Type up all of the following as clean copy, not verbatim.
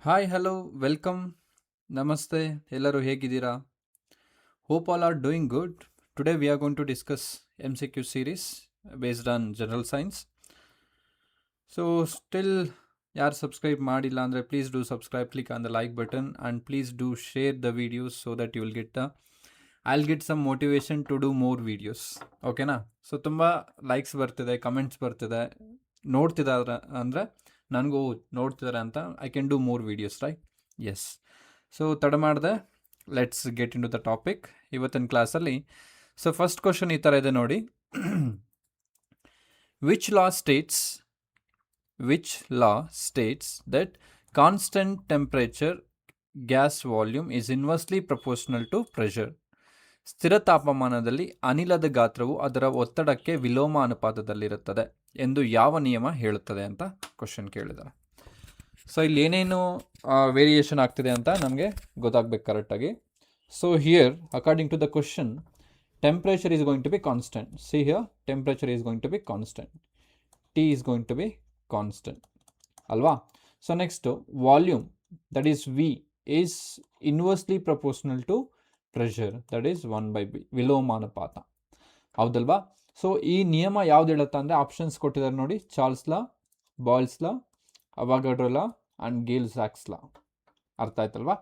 Hi hello welcome ನಮಸ್ತೆ ಎಲ್ಲರೂ ಹೇಗಿದ್ದೀರಾ? Hope all are doing good. Today we are going to discuss MCQ series based on general science. So still ಯಾರು subscribe ಮಾಡಿಲ್ಲ ಅಂದರೆ please do subscribe, click on the like button and please do share the videos so that you will get I'll get some motivation to do more videos. ಓಕೆನಾ? So ತುಂಬ likes ಬರ್ತಿದೆ, comments ಬರ್ತಿದೆ, ನೋಡ್ತಿದ್ದಾರೆ ಅಂದರೆ ನನಗೂ ನೋಡ್ತಿದ್ದಾರೆ ಅಂತ I can do more videos, right? Yes. So ತಡ ಮಾಡಿದೆ, let's get into the topic ಇವತ್ತಿನ ಕ್ಲಾಸಲ್ಲಿ. ಸೊ ಫಸ್ಟ್ ಕ್ವಶನ್ ಈ ಥರ ಇದೆ ನೋಡಿ. Which law states that constant temperature gas volume is inversely proportional to pressure? ಸ್ಥಿರ ತಾಪಮಾನದಲ್ಲಿ ಅನಿಲದ ಗಾತ್ರವು ಅದರ ಒತ್ತಡಕ್ಕೆ ವಿಲೋಮ ಅನುಪಾತದಲ್ಲಿರುತ್ತದೆ ಎಂದು ಯಾವ ನಿಯಮ ಹೇಳುತ್ತದೆ ಅಂತ ಕ್ವಶನ್ ಕೇಳಿದ್ದಾರೆ. ಸೊ ಇಲ್ಲಿ ಏನೇನು ವೇರಿಯೇಷನ್ ಆಗ್ತಿದೆ ಅಂತ ನಮಗೆ ಗೊತ್ತಾಗಬೇಕು ಕರೆಕ್ಟಾಗಿ. So here according to the question, temperature is going to be constant. See here, temperature is going to be constant. T is going to be constant. Alva? So next, volume, that is V, is inversely proportional to pressure, that is 1 by B, ವಿಲೋಮಾನುಪಾತ. ಹೌದಲ್ವಾ? So ಈ ನಿಯಮ ಯಾವ್ದು ಹೇಳುತ್ತೆ ಅಂದರೆ options ಕೊಟ್ಟಿದ್ದಾರೆ ನೋಡಿ. Charles law, Boyle's law, Avogadro law and Gay-Lussac's law. ಅರ್ಥ ಆಯ್ತಲ್ವಾ?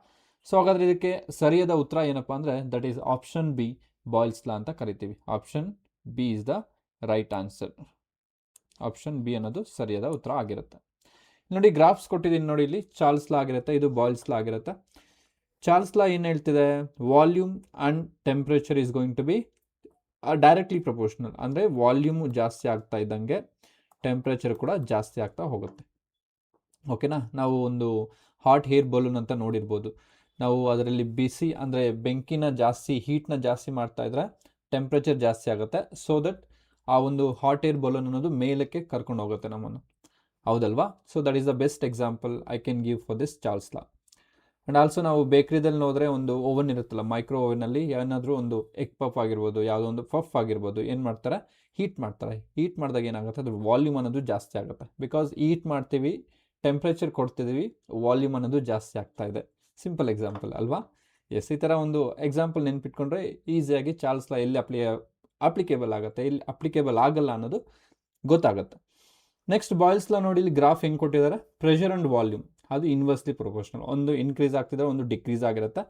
ಸೊ ಹಾಗಾದರೆ ಇದಕ್ಕೆ ಸರಿಯಾದ ಉತ್ತರ ಏನಪ್ಪ ಅಂದರೆ that is option B, Boyle's law ಅಂತ ಕರಿತೀವಿ. Option B is the right answer. Option B ಅನ್ನೋದು ಸರಿಯಾದ ಉತ್ತರ ಆಗಿರುತ್ತೆ. ನೋಡಿ ಗ್ರಾಫ್ಸ್ ಕೊಟ್ಟಿದ್ದೀನಿ ನೋಡಿ, ಇಲ್ಲಿ ಚಾರ್ಲ್ಸ್ ಲಾ ಆಗಿರುತ್ತೆ, ಇದು ಬಾಯ್ಲ್ಸ್ ಲಾ ಆಗಿರುತ್ತೆ. ಚಾರ್ಲ್ಸ್ ಲಾ ಏನು ಹೇಳ್ತಿದೆ? Volume and temperature is going to be directly proportional, ಅಂದರೆ ವಾಲ್ಯೂಮು ಜಾಸ್ತಿ ಆಗ್ತಾ ಇದ್ದಂಗೆ ಟೆಂಪ್ರೇಚರ್ ಕೂಡ ಜಾಸ್ತಿ ಆಗ್ತಾ ಹೋಗುತ್ತೆ. ಓಕೆನಾ? ನಾವು ಒಂದು ಹಾಟ್ ಏರ್ ಬಲೂನ್ ಅಂತ ನೋಡಿರ್ಬೋದು. ನಾವು ಅದರಲ್ಲಿ ಬಿಸಿ ಅಂದರೆ ಬೆಂಕಿನ ಜಾಸ್ತಿ, ಹೀಟ್ನ ಜಾಸ್ತಿ ಮಾಡ್ತಾ ಇದ್ರೆ ಟೆಂಪ್ರೇಚರ್ ಜಾಸ್ತಿ ಆಗುತ್ತೆ. ಸೊ ದಟ್ ಆ ಒಂದು ಹಾಟ್ ಏರ್ ಬಲೂನ್ ಅನ್ನೋದು ಮೇಲಕ್ಕೆ ಕರ್ಕೊಂಡು ಹೋಗುತ್ತೆ ನಮ್ಮನ್ನು. ಹೌದಲ್ವಾ? So that is the best example I can give for this Charles law. And also ನಾವು ಬೇಕ್ರಿದಲ್ಲಿ ಹೋದರೆ ಒಂದು ಓವನ್ ಇರುತ್ತಲ್ಲ, ಮೈಕ್ರೋ ಓವನಲ್ಲಿ ಏನಾದರೂ ಒಂದು ಎಗ್ ಪಫ್ ಆಗಿರ್ಬೋದು, ಯಾವುದೋ ಒಂದು ಪಫ್ ಆಗಿರ್ಬೋದು, ಏನು ಮಾಡ್ತಾರೆ? ಹೀಟ್ ಮಾಡ್ತಾರೆ. ಹೀಟ್ ಮಾಡಿದಾಗ ಏನಾಗುತ್ತೆ? ಅದ್ರ ವಾಲ್ಯೂಮ್ ಅನ್ನೋದು ಜಾಸ್ತಿ ಆಗುತ್ತೆ. ಬಿಕಾಸ್ ಹೀಟ್ ಮಾಡ್ತೀವಿ, ಟೆಂಪ್ರೇಚರ್ ಕೊಡ್ತಿದ್ದೀವಿ, ವಾಲ್ಯೂಮ್ ಅನ್ನೋದು ಜಾಸ್ತಿ ಆಗ್ತಾ ಇದೆ. ಸಿಂಪಲ್ ಎಕ್ಸಾಂಪಲ್ ಅಲ್ವಾ? ಎಸ್, ಈ ಥರ ಒಂದು ಎಕ್ಸಾಂಪಲ್ ನೆನ್ಪಿಟ್ಕೊಂಡ್ರೆ ಈಸಿಯಾಗಿ ಚಾರ್ಲ್ಸ್ ಲಾ ಎಲ್ಲಿ ಅಪ್ಲಿಕೇಬಲ್ ಆಗುತ್ತೆ, ಎಲ್ಲಿ ಅಪ್ಲಿಕೇಬಲ್ ಆಗಲ್ಲ ಅನ್ನೋದು ಗೊತ್ತಾಗುತ್ತೆ. ನೆಕ್ಸ್ಟ್ ಬಾಯ್ಲ್ಸ್ ಲಾ ನೋಡಿ, ಇಲ್ಲಿ ಗ್ರಾಫ್ ಹೆಂಗೆ ಕೊಟ್ಟಿದ್ದಾರೆ? ಪ್ರೆಷರ್ ಆ್ಯಂಡ್ ವಾಲ್ಯೂಮ್ ಅದು ಇನ್ವರ್ಸ್ಲಿ ಪ್ರಪೋರ್ಷನಲ್. ಒಂದು ಇನ್ಕ್ರೀಸ್ ಆಗ್ತಿದ್ರೆ ಒಂದು ಡಿಕ್ರೀಸ್ ಆಗಿರುತ್ತೆ,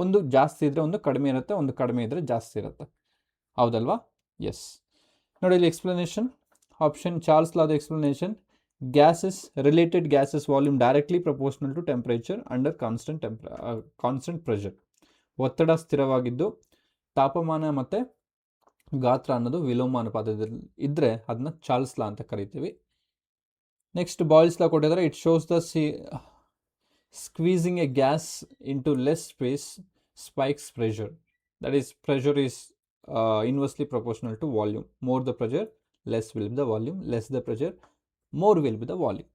ಒಂದು ಜಾಸ್ತಿ ಇದ್ದರೆ ಒಂದು ಕಡಿಮೆ ಇರುತ್ತೆ, ಒಂದು ಕಡಿಮೆ ಇದ್ದರೆ ಜಾಸ್ತಿ ಇರುತ್ತೆ. ಹೌದಲ್ವಾ? ಎಸ್. ನೋಡಿ ಇಲ್ಲಿ ಎಕ್ಸ್ಪ್ಲನೇಷನ್, ಆಪ್ಷನ್ ಚಾರ್ಲ್ಸ್ ಲಾದ explanation, related gases volume directly proportional to temperature under constant pressure. ಒತ್ತಡ ಸ್ಥಿರವಾಗಿದ್ದು ತಾಪಮಾನ ಮತ್ತು ಗಾತ್ರ ಅನ್ನೋದು ವಿಲೋಮ ಅನುಪಾತದಲ್ಲಿ ಇದ್ದರೆ ಅದನ್ನ ಚಾರ್ಲ್ಸ್ ಲಾ ಅಂತ ಕರಿತೀವಿ. ನೆಕ್ಸ್ಟ್ ಬಾಯ್ಲ್ಸ್ ಲಾ ಕೊಟ್ಟಿದ್ದಾರೆ, it shows the squeezing a gas into less space spikes pressure. That is pressure is inversely proportional to volume. More the pressure, less will be the volume. Less the pressure, more will be the volume.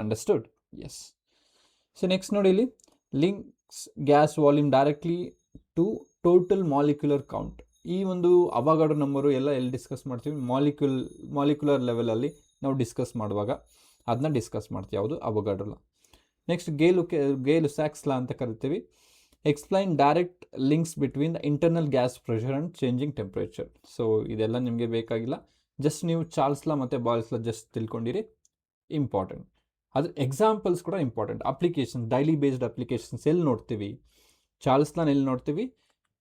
Understood? Yes. So next ನೋಡಿ, ಇಲ್ಲಿ links gas volume directly to total molecular count. ಈ ಒಂದು ಅವಗಾಡ್ರೋ number ಎಲ್ಲ ಎಲ್ಲಿ discuss ಮಾಡ್ತೀವಿ? Molecular ಲೆವೆಲಲ್ಲಿ ನಾವು discuss ಮಾಡುವಾಗ ಅದನ್ನ ಡಿಸ್ಕಸ್ ಮಾಡ್ತೀವಿ. ಯಾವುದು? ಅವಗಾಡ್ರೋ ಲಾ. ನೆಕ್ಸ್ಟ್ ಗೇಲ್-ಸಾಕ್ಸ್ ಲಾ ಅಂತ ಕರಿತೀವಿ. Explain direct links between the internal gas pressure and changing temperature. So ಇದೆಲ್ಲ ನಿಮಗೆ ಬೇಕಾಗಿಲ್ಲ, ಜಸ್ಟ್ ನೀವು ಚಾರ್ಲ್ಸ್ ಲಾ ಮತ್ತು ಬಾಯ್ಲ್ಸ್ ಲಾ ಜಸ್ಟ್ ತಿಳ್ಕೊಂಡಿರಿ, ಇಂಪಾರ್ಟೆಂಟ್. ಅದ್ರ ಎಕ್ಸಾಂಪಲ್ಸ್ ಕೂಡ important. Application, daily based applications ಎಲ್ಲಿ ನೋಡ್ತೀವಿ? ಚಾರ್ಲ್ಸ್ ಲಾನ ಎಲ್ಲಿ ನೋಡ್ತೀವಿ?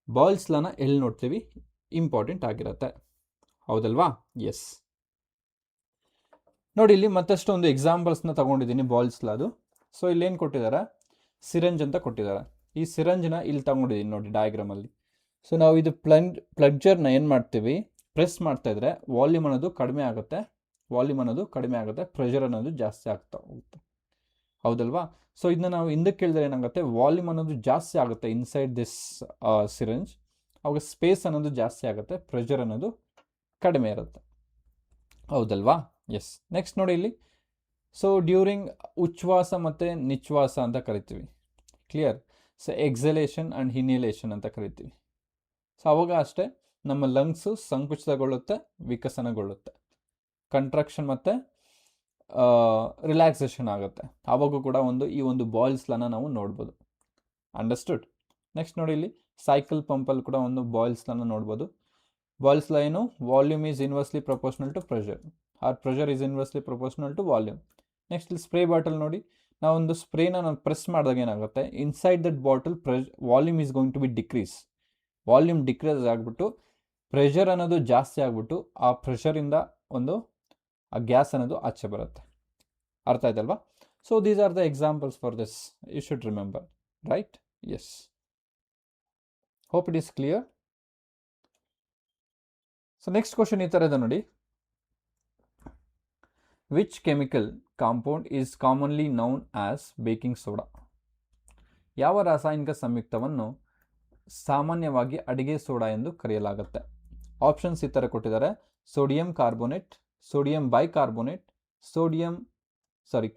ಬಾಯ್ಲ್ಸ್ ಲಾನ ಎಲ್ಲಿ ನೋಡ್ತೀವಿ? ಇಂಪಾರ್ಟೆಂಟ್ ಆಗಿರುತ್ತೆ. ಹೌದಲ್ವಾ? ಎಸ್. ನೋಡಿ ಇಲ್ಲಿ ಮತ್ತಷ್ಟು ಒಂದು ಎಕ್ಸಾಂಪಲ್ಸ್ನ ತಗೊಂಡಿದ್ದೀನಿ ಬಾಯ್ಲ್ಸ್ ಲಾದು. ಸೊ ಇಲ್ಲೇನು ಕೊಟ್ಟಿದ್ದಾರೆ? ಸಿರಂಜ್ ಅಂತ ಕೊಟ್ಟಿದ್ದಾರೆ. ಈ ಸಿರಂಜ್ನ ಇಲ್ಲಿ ತಗೊಂಡಿದ್ದೀನಿ ನೋಡಿ ಡಯಾಗ್ರಾಮಲ್ಲಿ. ಸೊ ನಾವು ಇದು ಪ್ಲಗ್ಜರ್ನ ಏನು ಮಾಡ್ತೀವಿ? ಪ್ರೆಸ್ ಮಾಡ್ತಾ ಇದ್ರೆ ವಾಲ್ಯೂಮ್ ಅನ್ನೋದು ಕಡಿಮೆ ಆಗುತ್ತೆ, ಪ್ರೆಷರ್ ಅನ್ನೋದು ಜಾಸ್ತಿ ಆಗ್ತಾ ಹೋಗುತ್ತೆ. ಹೌದಲ್ವಾ? ಸೊ ಇದನ್ನ ನಾವು ಹಿಂದಕ್ಕೆ ಕೇಳಿದ್ರೆ ಏನಾಗುತ್ತೆ? ವಾಲ್ಯೂಮ್ ಅನ್ನೋದು ಜಾಸ್ತಿ ಆಗುತ್ತೆ ಇನ್ಸೈಡ್ ದಿಸ್ ಸಿರಂಜ್, ಅವಾಗ ಸ್ಪೇಸ್ ಅನ್ನೋದು ಜಾಸ್ತಿ ಆಗುತ್ತೆ, ಪ್ರೆಷರ್ ಅನ್ನೋದು ಕಡಿಮೆ ಇರುತ್ತೆ. ಹೌದಲ್ವಾ? ಎಸ್. ನೆಕ್ಸ್ಟ್ ನೋಡಿ ಇಲ್ಲಿ, ಸೊ ಡ್ಯೂರಿಂಗ್ ಉಚ್ಛ್ವಾಸ ಮತ್ತು ನಿಶ್ವಾಸ ಅಂತ ಕರಿತೀವಿ. ಕ್ಲಿಯರ್? ಸೊ ಎಕ್ಸಲೇಷನ್ ಆ್ಯಂಡ್ ಇನ್ಹಲೇಷನ್ ಅಂತ ಕರಿತೀವಿ. ಸೊ ಅವಾಗ ಅಷ್ಟೇ ನಮ್ಮ ಲಂಗ್ಸು ಸಂಕುಚಿತಗೊಳ್ಳುತ್ತೆ, ವಿಕಸನಗೊಳ್ಳುತ್ತೆ. ಕಂಟ್ರಾಕ್ಷನ್ ಮತ್ತು ರಿಲ್ಯಾಕ್ಸೇಷನ್ ಆಗುತ್ತೆ. ಆವಾಗೂ ಕೂಡ ಈ ಒಂದು ಬಾಯ್ಲ್ಸ್ ಲಾನ ನಾವು ನೋಡ್ಬೋದು. ಅಂಡರ್ಸ್ಟುಡ್. ನೆಕ್ಸ್ಟ್ ನೋಡಿ, ಇಲ್ಲಿ ಸೈಕಲ್ ಪಂಪಲ್ಲಿ ಕೂಡ ಒಂದು ಬಾಯ್ಲ್ಸ್ ಲಾನ ನೋಡ್ಬೋದು. ಬಾಯ್ಲ್ಸ್ ಲಾ ಏನು, volume is inversely proportional to pressure, or pressure is inversely proportional to volume. Next ಇಲ್ಲಿ ಸ್ಪ್ರೇ ಬಾಟಲ್ ನೋಡಿ, ನಾವೊಂದು ಸ್ಪ್ರೇನ ನಾವು ಪ್ರೆಸ್ ಮಾಡಿದಾಗ ಏನಾಗುತ್ತೆ, inside that bottle volume is going to be decrease. Volume decrease ಆಗಿಬಿಟ್ಟು ಪ್ರೆಷರ್ ಅನ್ನೋದು ಜಾಸ್ತಿ ಆಗಿಬಿಟ್ಟು ಆ ಪ್ರೆಷರಿಂದ ಆ ಗ್ಯಾಸ್ ಅನ್ನೋದು ಆಚೆ ಬರುತ್ತೆ. ಅರ್ಥ ಆಯ್ತಲ್ವಾ? So these are the examples for this, you should remember, right? Yes, hope it is clear. So next question ಈ ಥರ ಇದೆ ನೋಡಿ, which chemical compound is commonly known as baking soda? ಯಾವ ರಾಸಾಯನಿಕ ಸಂಯುಕ್ತವನ್ನು ಸಾಮಾನ್ಯವಾಗಿ ಅಡಿಗೆ ಸೋಡಾ ಎಂದು ಕರೆಯಲಾಗುತ್ತೆ? ಆಪ್ಷನ್ಸ್ ಈ ಥರ ಕೊಟ್ಟಿದ್ದಾರೆ: sodium carbonate, sodium bicarbonate,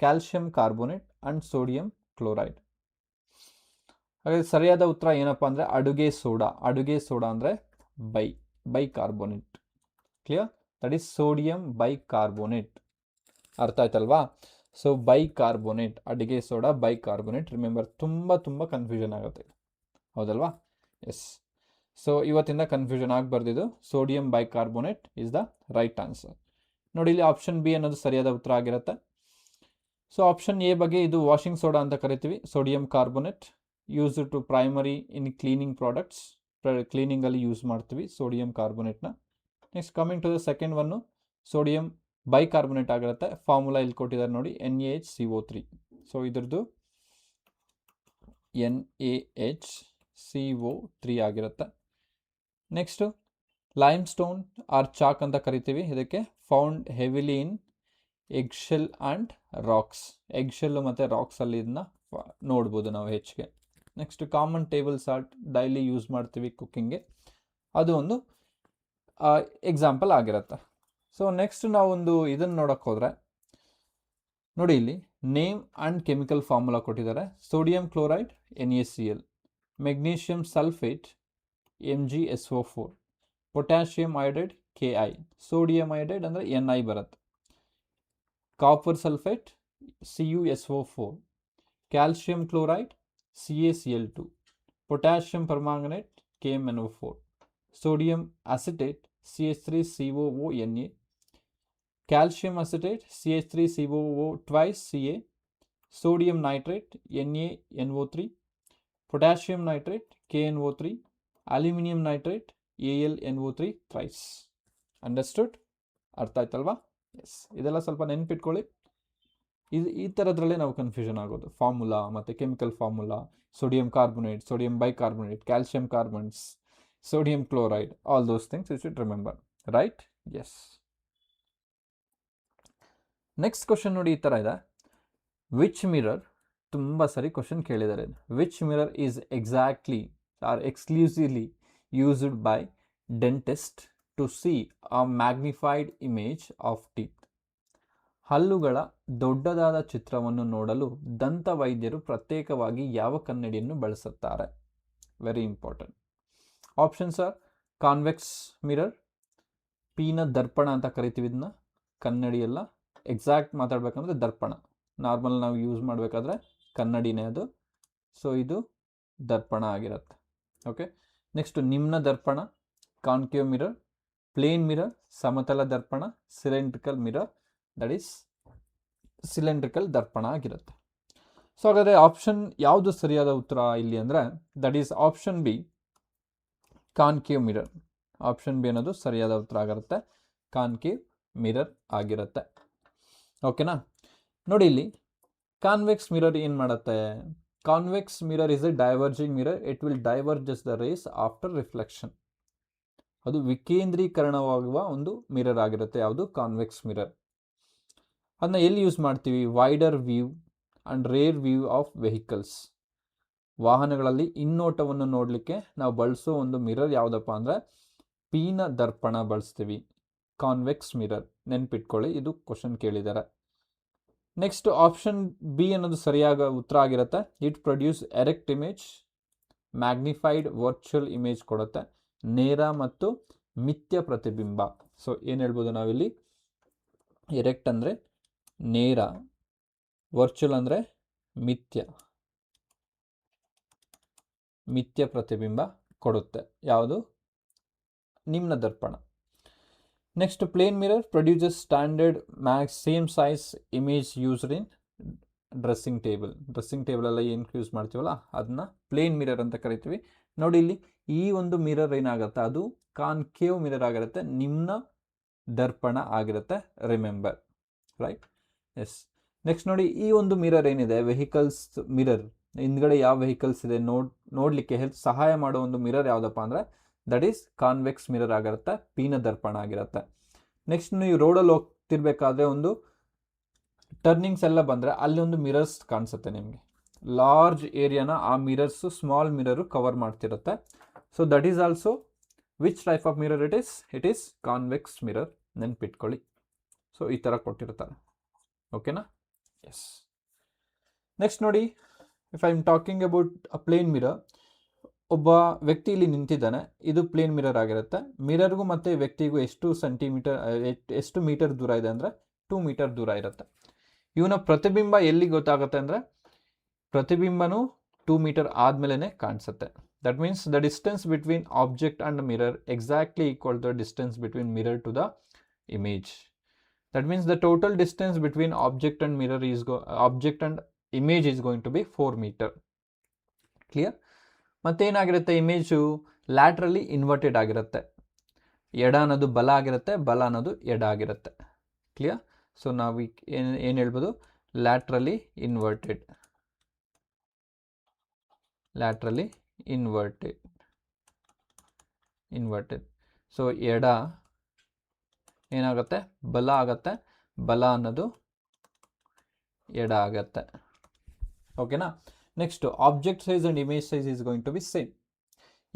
calcium carbonate and sodium chloride. ಹಾಗಾಗಿ ಸರಿಯಾದ ಉತ್ತರ ಏನಪ್ಪ ಅಂದರೆ ಅಡುಗೆ ಸೋಡಾ. ಅಡುಗೆ ಸೋಡಾ ಅಂದರೆ bicarbonate. Clear? That is sodium bicarbonate. ಅರ್ಥ ಆಯ್ತಲ್ವಾ? ಸೊ ಬೈಕಾರ್ಬೋನೇಟ್, ಅಡುಗೆ ಸೋಡಾ ಬೈಕಾರ್ಬೋನೇಟ್. ರಿಮೆಂಬರ್, ತುಂಬ ಕನ್ಫ್ಯೂಷನ್ ಆಗುತ್ತೆ, ಹೌದಲ್ವಾ? ಎಸ್. ಸೊ ಇವತ್ತಿಂದ ಕನ್ಫ್ಯೂಷನ್ ಆಗಬಾರ್ದಿದು. Sodium bicarbonate is the right answer. ನೋಡಿ, ಇಲ್ಲಿ ಆಪ್ಷನ್ ಬಿ ಅನ್ನೋದು ಸರಿಯಾದ ಉತ್ತರ ಆಗಿರುತ್ತೆ. ಸೊ ಆಪ್ಷನ್ ಎ ಬಗ್ಗೆ, ಇದು ವಾಷಿಂಗ್ ಸೋಡಾ ಅಂತ ಕರಿತೀವಿ. Sodium carbonate use to primary in cleaning products, ಕ್ಲೀನಿಂಗಲ್ಲಿ ಯೂಸ್ ಮಾಡ್ತೀವಿ ಸೋಡಿಯಂ ಕಾರ್ಬೋನೇಟ್ನ. Next coming to the second one, sodium bicarbonate ಆಗಿರುತ್ತೆ. ಫಾರ್ಮುಲಾ ಇಲ್ಲಿ ಕೊಟ್ಟಿದ್ದಾರೆ ನೋಡಿ, NaHCO3. ಸೊ ಇದ್ರದ್ದು NaHCO3 ಆಗಿರುತ್ತೆ. Next limestone or chalk ಅಂತ ಕರಿತೀವಿ ಇದಕ್ಕೆ. Found heavily in eggshell and rocks. Eggshell ಮತ್ತು ರಾಕ್ಸಲ್ಲಿ ಇದನ್ನ ನೋಡ್ಬೋದು ನಾವು ಹೆಚ್ಚಿಗೆ. Next common table salt, daily use ಮಾಡ್ತೀವಿ ಕುಕ್ಕಿಂಗ್ಗೆ, ಅದು ಒಂದು ಎಕ್ಸಾಂಪಲ್ ಆಗಿರುತ್ತೆ. ಸೊ ನೆಕ್ಸ್ಟ್ ನಾವೊಂದು ಇದನ್ನು ನೋಡೋಕ್ಕೆ ಹೋದರೆ ನೋಡಿ, ಇಲ್ಲಿ ನೇಮ್ ಆ್ಯಂಡ್ ಕೆಮಿಕಲ್ ಫಾರ್ಮುಲಾ ಕೊಟ್ಟಿದ್ದಾರೆ. Sodium chloride NaCl, magnesium sulphate MgSO4, potassium iodide Ki, sodium iodide ಅಂದರೆ Ni ಬರುತ್ತೆ, copper sulphate CuSO4, calcium chloride CaCl2, potassium permanganate KMnO4, sodium acetate CH3COONa, calcium acetate CH3COO twice Ca, sodium nitrate NaNO3, potassium nitrate KNO3, aluminum nitrate AlNO3 thrice. Understood? ಅರ್ಥ ಆಯ್ತಲ್ವಾ? S, ಇದೆಲ್ಲ ಸ್ವಲ್ಪ ನೆನ್ಪಿಟ್ಕೊಳ್ಳಿ. ಈ ಥರದ್ರಲ್ಲೇ ನಾವು confusion ಆಗೋದು, formula ಮತ್ತು chemical formula, sodium carbonate, sodium bicarbonate, calcium carbons, sodium chloride, all those things you should remember, right? Yes. Next question ನೋಡಿ, ಈ ಥರ ಇದೆ. ವಿಚ್ ಮಿರರ್, ತುಂಬ ಸರಿ ಕ್ವಶನ್ ಕೇಳಿದ್ದಾರೆ. Which mirror is exactly or exclusively used by dentist to see a magnified image of teeth? ಹಲ್ಲುಗಳ ದೊಡ್ಡದಾದ ಚಿತ್ರವನ್ನು ನೋಡಲು ದಂತ ವೈದ್ಯರು ಪ್ರತ್ಯೇಕವಾಗಿ ಯಾವ ಕನ್ನಡಿಯನ್ನು ಬಳಸುತ್ತಾರೆ? Very important. Options are convex mirror, ಪೀನ ದರ್ಪಣ ಅಂತ ಕರಿತೀವಿ ಇದನ್ನ, ಕನ್ನಡಿ ಎಲ್ಲ. ಎಕ್ಸಾಕ್ಟ್ ಮಾತಾಡ್ಬೇಕಂದ್ರೆ ದರ್ಪಣ, ನಾರ್ಮಲ್ ನಾವು ಯೂಸ್ ಮಾಡಬೇಕಾದ್ರೆ ಕನ್ನಡಿನೇ ಅದು. ಸೊ ಇದು ದರ್ಪಣ ಆಗಿರುತ್ತೆ. ಓಕೆ. ನೆಕ್ಸ್ಟ್ ನಿಮ್ನ ದರ್ಪಣ, ಕಾನ್ಕೇವ್ ಮಿರರ್, ಪ್ಲೇನ್ ಮಿರರ್, ಸಮತಲ ದರ್ಪಣ, cylindrical mirror, that is cylindrical ದರ್ಪಣ ಆಗಿರುತ್ತೆ. ಸೊ ಹಾಗಾದರೆ ಆಪ್ಷನ್ ಯಾವುದು ಸರಿಯಾದ ಉತ್ತರ ಇಲ್ಲಿ ಅಂದರೆ that is option B, concave mirror. Option B ಅನ್ನೋದು ಸರಿಯಾದ ಉತ್ತರ ಆಗಿರುತ್ತೆ, ಕಾನ್ಕೇವ್ ಮಿರರ್ ಆಗಿರುತ್ತೆ. ಓಕೆನಾ? ನೋಡಿ, ಇಲ್ಲಿ ಕಾನ್ವೆಕ್ಸ್ ಮಿರರ್ ಏನು ಮಾಡುತ್ತೆ? Convex mirror is a diverging mirror. It will diverges the rays after reflection. ಅದು ವಿಕೇಂದ್ರೀಕರಣವಾಗುವ ಒಂದು ಮಿರರ್ ಆಗಿರುತ್ತೆ. ಯಾವುದು? Convex mirror. ಅದನ್ನ ಎಲ್ಲಿ ಯೂಸ್ ಮಾಡ್ತೀವಿ? Wider view and rear view of vehicles. ವಾಹನಗಳಲ್ಲಿ ಇನ್ನೋಟವನ್ನು ನೋಡಲಿಕ್ಕೆ ನಾವು ಬಳಸೋ ಒಂದು ಮಿರರ್ ಯಾವುದಪ್ಪ ಅಂದರೆ ಪೀನ ದರ್ಪಣ ಬಳಸ್ತೀವಿ, ಕಾನ್ವೆಕ್ಸ್ ಮಿರರ್. ನೆನ್ಪಿಟ್ಕೊಳ್ಳಿ, ಇದು ಕ್ವಶನ್ ಕೇಳಿದ್ದಾರೆ. ನೆಕ್ಸ್ಟ್ ಆಪ್ಷನ್ ಬಿ ಅನ್ನೋದು ಸರಿಯಾದ ಉತ್ತರ ಆಗಿರುತ್ತೆ. It produce erect image, magnified virtual image ಕೊಡುತ್ತೆ, ನೇರ ಮತ್ತು ಮಿಥ್ಯ ಪ್ರತಿಬಿಂಬ. ಸೊ ಏನು ಹೇಳ್ಬೋದು ನಾವಿಲ್ಲಿ? ಎರೆಕ್ಟ್ ಅಂದರೆ ನೇರ, ವರ್ಚುವಲ್ ಅಂದರೆ ಮಿಥ್ಯ ಪ್ರತಿಬಿಂಬ ಕೊಡುತ್ತೆ. ಯಾವುದು? ನಿಮ್ನ ದರ್ಪಣ. Next, plane mirror produces standard same size image used in dressing table ಎಲ್ಲ ಏನು ಯೂಸ್ ಮಾಡ್ತೀವಲ್ಲ ಅದನ್ನ ಪ್ಲೇನ್ ಮಿರರ್ ಅಂತ ಕರಿತೀವಿ. ನೋಡಿ ಇಲ್ಲಿ ಈ ಒಂದು ಮಿರರ್ ಏನಾಗುತ್ತೆ, ಅದು ಕಾನ್ಕೇವ್ ಮಿರರ್ ಆಗಿರುತ್ತೆ, ನಿಮ್ನ ದರ್ಪಣ ಆಗಿರುತ್ತೆ. Remember, right? ಎಸ್. ನೆಕ್ಸ್ಟ್ ನೋಡಿ, ಈ ಒಂದು ಮಿರರ್ ಏನಿದೆ, ವೆಹಿಕಲ್ಸ್ ಮಿರರ್, ಹಿಂದ್ಗಡೆ ಯಾವ ವೆಹಿಕಲ್ಸ್ ಇದೆ ನೋಡಲಿಕ್ಕೆ ಸಹಾಯ ಮಾಡೋ ಒಂದು ಮಿರರ್ ಯಾವುದಪ್ಪ ಅಂದರೆ ದಟ್ ಈಸ್ ಕಾನ್ವೆಕ್ಸ್ ಮಿರರ್ ಆಗಿರುತ್ತೆ, ಪೀನ ದರ್ಪಣ ಆಗಿರುತ್ತೆ. ನೆಕ್ಸ್ಟ್, ನೀವು ರೋಡಲ್ಲಿ ಹೋಗ್ತಿರ್ಬೇಕಾದ್ರೆ ಒಂದು ಟರ್ನಿಂಗ್ಸ್ ಎಲ್ಲ ಬಂದರೆ ಅಲ್ಲಿ ಒಂದು ಮಿರರ್ಸ್ ಕಾಣಿಸುತ್ತೆ ನಿಮಗೆ. ಲಾರ್ಜ್ ಏರಿಯಾನ ಆ ಮಿರರ್ಸು, ಸ್ಮಾಲ್ ಮಿರರು ಕವರ್ ಮಾಡ್ತಿರುತ್ತೆ. So that is also which type of mirror it is convex mirror, ನೆನ್ಪಿಟ್ಕೊಳ್ಳಿ. ಸೊ ಈ ಥರ ಕೊಟ್ಟಿರ್ತಾರೆ, ಓಕೆನಾ? ಎಸ್. ನೆಕ್ಸ್ಟ್ ನೋಡಿ, if I am talking about a plane mirror, ಒಬ್ಬ ವ್ಯಕ್ತಿ ಇಲ್ಲಿ ನಿಂತಿದ್ದಾನೆ, ಇದು ಪ್ಲೇನ್ ಮಿರರ್ ಆಗಿರುತ್ತೆ. ಮಿರರ್ಗೂ ಮತ್ತು ವ್ಯಕ್ತಿಗೂ ಎಷ್ಟು ಮೀಟರ್ ದೂರ ಇದೆ ಅಂದರೆ 2 ಮೀಟರ್ ದೂರ ಇರುತ್ತೆ. ಇವನ ಪ್ರತಿಬಿಂಬ ಎಲ್ಲಿ ಗೊತ್ತಾಗುತ್ತೆ ಅಂದರೆ ಪ್ರತಿಬಿಂಬನೂ 2 ಮೀಟರ್ ಆದಮೇಲೆ ಕಾಣಿಸುತ್ತೆ. That means the distance between object and mirror exactly equal the distance between mirror to the image. That means the total distance between object and mirror object and image is going to be 4 meter. Clear? ಮತ್ತೇನಾಗಿರುತ್ತೆ, image laterally inverted ಆಗಿರುತ್ತೆ. ಎಡ ಅನ್ನೋದು ಬಲ ಆಗಿರುತ್ತೆ, ಬಲ ಅನ್ನೋದು ಎಡ ಆಗಿರುತ್ತೆ. ಕ್ಲಿಯರ್? ಸೊ ನಾವು ಏನು ಹೇಳ್ಬೋದು, ಲ್ಯಾಟ್ರಲಿ ಇನ್ವರ್ಟೆಡ್. ಸೊ ಎಡ ಏನಾಗುತ್ತೆ, ಬಲ ಆಗತ್ತೆ, ಬಲ ಅನ್ನೋದು ಎಡ ಆಗತ್ತೆ. ಓಕೆನಾ? Next, object size and image size is going to be same.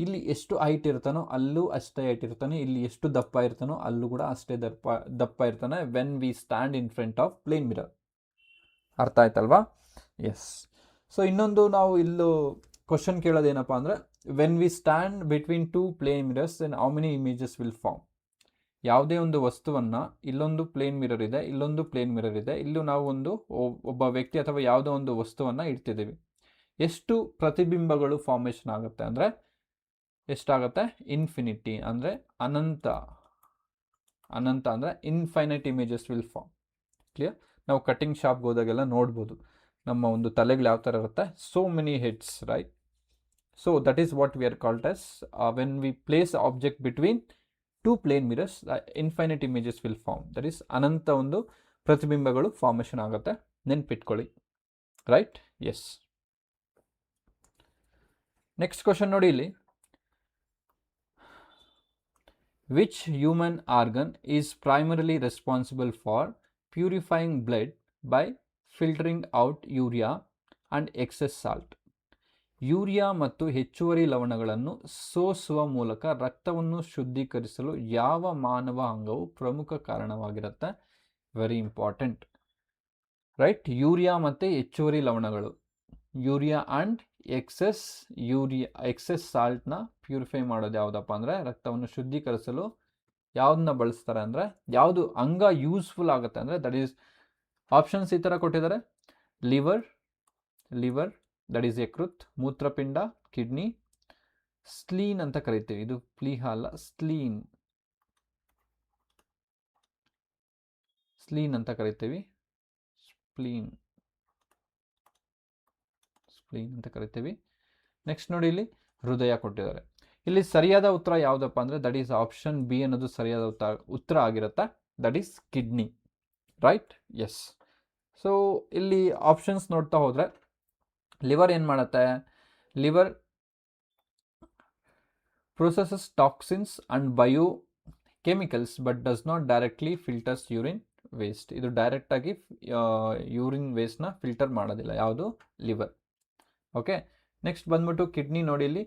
ಇಲ್ಲಿ ಎಷ್ಟು ಹೈಟ್ ಇರ್ತಾನೋ ಅಲ್ಲೂ ಅಷ್ಟೇ ಹೈಟ್ ಇರ್ತಾನೆ, ಇಲ್ಲಿ ಎಷ್ಟು ದಪ್ಪ ಇರ್ತಾನೋ ಅಲ್ಲೂ ಕೂಡ ಅಷ್ಟೇ ದಪ್ಪ ಇರ್ತಾನೆ when we stand in front of plane mirror. ಅರ್ಥ ಆಯ್ತಲ್ವಾ? ಎಸ್. ಸೊ ಇನ್ನೊಂದು ನಾವು ಇಲ್ಲೂ ಕ್ವಶನ್ ಕೇಳೋದೇನಪ್ಪ ಅಂದರೆ, when we stand between 2 plane mirrors then how many images will form. ಯಾವುದೇ ಒಂದು ವಸ್ತುವನ್ನು, ಇಲ್ಲೊಂದು ಪ್ಲೇನ್ ಮಿರರ್ ಇದೆ, ಇಲ್ಲೊಂದು ಪ್ಲೇನ್ ಮಿರರ್ ಇದೆ, ಇಲ್ಲೂ ನಾವು ಒಬ್ಬ ವ್ಯಕ್ತಿ ಅಥವಾ ಯಾವುದೋ ಒಂದು ವಸ್ತುವನ್ನು ಇಡ್ತಿದ್ದೀವಿ. ಎಷ್ಟು ಪ್ರತಿಬಿಂಬಗಳು ಫಾರ್ಮೇಷನ್ ಆಗುತ್ತೆ ಅಂದರೆ ಎಷ್ಟಾಗುತ್ತೆ? ಇನ್ಫಿನಿಟಿ, ಅಂದರೆ ಅನಂತ ಅಂದರೆ infinite images will form. Clear? ನಾವು ಕಟಿಂಗ್ ಶಾಪ್ಗೆ ಹೋದಾಗೆಲ್ಲ ನೋಡ್ಬೋದು, ನಮ್ಮ ಒಂದು ತಲೆಗಳು ಯಾವ ಥರ ಇರುತ್ತೆ, so many heads, right? So that is what we are called as when we place object between 2 plane mirrors infinite images will form. That is ಅನಂತ ಒಂದು ಪ್ರತಿಬಿಂಬಗಳು ಫಾರ್ಮೇಷನ್ ಆಗುತ್ತೆ, ನೆನ್ಪಿಟ್ಕೊಳ್ಳಿ, ರೈಟ್? ಎಸ್. ನೆಕ್ಸ್ಟ್ ಕ್ವಶನ್ ನೋಡಿ ಇಲ್ಲಿ, which human organ is primarily responsible for purifying blood by filtering out urea and excess salt? Urea ಮತ್ತು ಹೆಚ್ಚುವರಿ ಲವಣಗಳನ್ನು ಸೋಸುವ ಮೂಲಕ ರಕ್ತವನ್ನು ಶುದ್ಧೀಕರಿಸಲು ಯಾವ ಮಾನವ ಅಂಗವು ಪ್ರಮುಖ ಕಾರಣವಾಗಿರುತ್ತೆ? Very important, right? ಯೂರಿಯಾ ಮತ್ತು ಹೆಚ್ಚುವರಿ ಲವಣಗಳು, ಯೂರಿಯಾ ಆ್ಯಂಡ್ ಎಕ್ಸೆಸ್ ಸಾಲ್ಟ್ನ ಪ್ಯೂರಿಫೈ ಮಾಡೋದು ಯಾವುದಪ್ಪ ಅಂದರೆ, ರಕ್ತವನ್ನು ಶುದ್ಧೀಕರಿಸಲು ಯಾವುದನ್ನ ಬಳಸ್ತಾರೆ ಅಂದರೆ, ಯಾವುದು ಅಂಗ ಯೂಸ್ಫುಲ್ ಆಗುತ್ತೆ ಅಂದರೆ, ದಟ್ ಈಸ್ ಆಪ್ಷನ್ಸ್ ಈ ಥರ ಕೊಟ್ಟಿದ್ದಾರೆ. ಲಿವರ್ ದಟ್ ಈಸ್ ಯಕೃತ್, ಮೂತ್ರಪಿಂಡ ಕಿಡ್ನಿ, ಸ್ಲೀನ್ ಅಂತ ಕರಿತೀವಿ, ಇದು ಪ್ಲೀಹ ಅಲ್ಲ, ಸ್ಲೀನ್ ಅಂತ ಕರಿತೀವಿ, ಸ್ಪ್ಲೀನ್ ಅಂತ ಕರಿತೀವಿ. ನೆಕ್ಸ್ಟ್ ನೋಡಿ, ಇಲ್ಲಿ ಹೃದಯ ಕೊಟ್ಟಿದ್ದಾರೆ. ಇಲ್ಲಿ ಸರಿಯಾದ ಉತ್ತರ ಯಾವುದಪ್ಪ ಅಂದರೆ ದಟ್ ಈಸ್ ಆಪ್ಷನ್ ಬಿ ಅನ್ನೋದು ಸರಿಯಾದ ಉತ್ತರ ಆಗಿರುತ್ತೆ, that is kidney, right? Yes. So ಇಲ್ಲಿ ಆಪ್ಷನ್ಸ್ ನೋಡ್ತಾ ಹೋದರೆ, ಲಿವರ್ ಏನು ಮಾಡುತ್ತೆ? Liver processes toxins and biochemicals but does not directly filters urine waste. ಇದು ಡೈರೆಕ್ಟಾಗಿ ಯೂರಿನ್ ವೇಸ್ಟ್ನ ಫಿಲ್ಟರ್ ಮಾಡೋದಿಲ್ಲ, ಯಾವುದು? ಲಿವರ್. ಓಕೆ. ನೆಕ್ಸ್ಟ್ ಬಂದ್ಬಿಟ್ಟು ಕಿಡ್ನಿ ನೋಡಿ, ಇಲ್ಲಿ